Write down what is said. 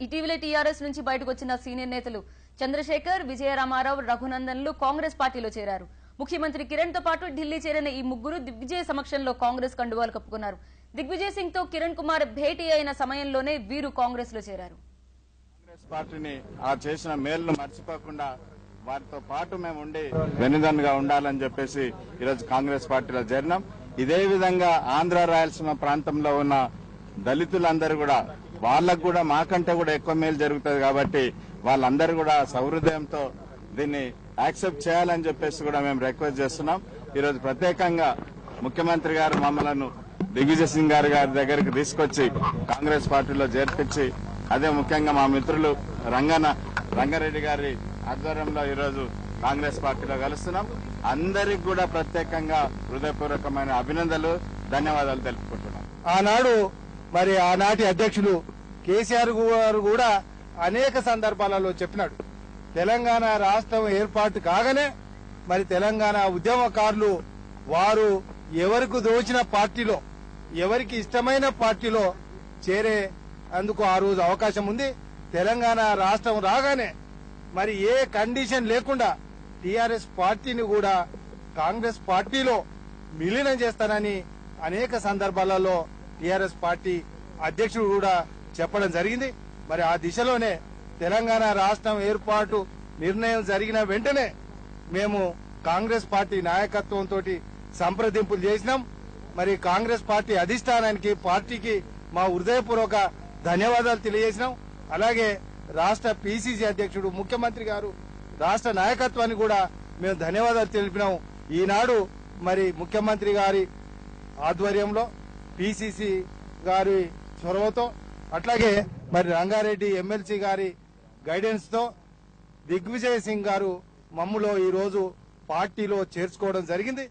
ఇటీవలే టీఆర్ఎస్ నుంచి బయటకు వచ్చిన సీనియర్ నేతలు చంద్రశేఖర్, విజయరామారావు, రఘునందన్లు కాంగ్రెస్ పార్టీలో చేరారు. ముఖ్యమంత్రి కిరణ్ తో పాటు ఢిల్లీ చేరిన ఈ ముగ్గురు దిగ్విజయ్ సమక్షంలో కాంగ్రెస్ కండువాలు కప్పుకున్నారు. దిగ్విజయ్ సింగ్ తో కిరణ్ కుమార్ భేటీ అయిన సమయంలోనే వీరు కాంగ్రెస్ లో చేరారు. కాంగ్రెస్ పార్టీని ఆ చేసిన మేలును మర్చిపోకుండా వారితో పాటు మేము ఉండి వెన్నుదన్నుగా ఉండాలని చెప్పేసి ఈరోజు కాంగ్రెస్ పార్టీలో చేరినాం. ఇదే విధంగా ఆంధ్ర రాయలసీమ ప్రాంతంలో ఉన్న దళితులందరూ కూడా వాళ్లకు కూడా మాకంటే కూడా ఎక్కువ మేలు జరుగుతుంది కాబట్టి వాళ్ళందరూ కూడా సహృదయంతో దీన్ని యాక్సెప్ట్ చేయాలని చెప్పేసి కూడా మేము రిక్వెస్ట్ చేస్తున్నాం. ఈరోజు ప్రత్యేకంగా ముఖ్యమంత్రి గారు మమ్మలను దిగ్విజయ్ సింగ్ గారి దగ్గరికి తీసుకొచ్చి కాంగ్రెస్ పార్టీలో చేర్పించి అదే ముఖ్యంగా మా మిత్రులు రంగారెడ్డి గారి ఆధ్వర్యంలో ఈరోజు కాంగ్రెస్ పార్టీలో కలుస్తున్నాం. అందరికి కూడా ప్రత్యేకంగా హృదయపూర్వకమైన అభినందనలు, ధన్యవాదాలు తెలుపుకుంటున్నాం. ఆనాటి అధ్యక్షులు కేసీఆర్ గారు కూడా అనేక సందర్భాలలో చెప్పినాడు, తెలంగాణ రాష్ట్రం ఏర్పాటు కాగానే తెలంగాణ ఉద్యమకారులు వారు ఎవరికి దోచిన పార్టీలో, ఎవరికి ఇష్టమైన పార్టీలో చేరే అందుకు ఆ రోజు అవకాశం ఉంది. తెలంగాణ రాష్ట్రం రాగానే ఏ కండిషన్ లేకుండా టీఆర్ఎస్ పార్టీని కూడా కాంగ్రెస్ పార్టీలో విలీనం చేస్తానని అనేక సందర్భాలలో టీఆర్ఎస్ పార్టీ అధ్యక్షుడు కూడా చెప్పడం జరిగింది. ఆ దిశలోనే తెలంగాణ రాష్ట్రం ఏర్పాటు నిర్ణయం జరిగిన వెంటనే మేము కాంగ్రెస్ పార్టీ నాయకత్వంతో సంప్రదింపులు చేసినాం. కాంగ్రెస్ పార్టీ అధిష్టానానికి, పార్టీకి మా హృదయపూర్వక ధన్యవాదాలు తెలియజేసినాం. అలాగే రాష్ట్ర పీసీసీ అధ్యక్షుడు, ముఖ్యమంత్రి గారు, రాష్ట్ర నాయకత్వానికి కూడా మేము ధన్యవాదాలు తెలిపినాం. ఈనాడు ముఖ్యమంత్రి గారి ఆధ్వర్యంలో, పీసీసీ గారి చొరవతో, అట్లాగే రంగారెడ్డి ఎమ్మెల్సీ గారి గైడెన్స్ తో దిగ్విజయ్ సింగ్ గారు మమ్ములో ఈ రోజు పార్టీలో చేర్చుకోవడం జరిగింది.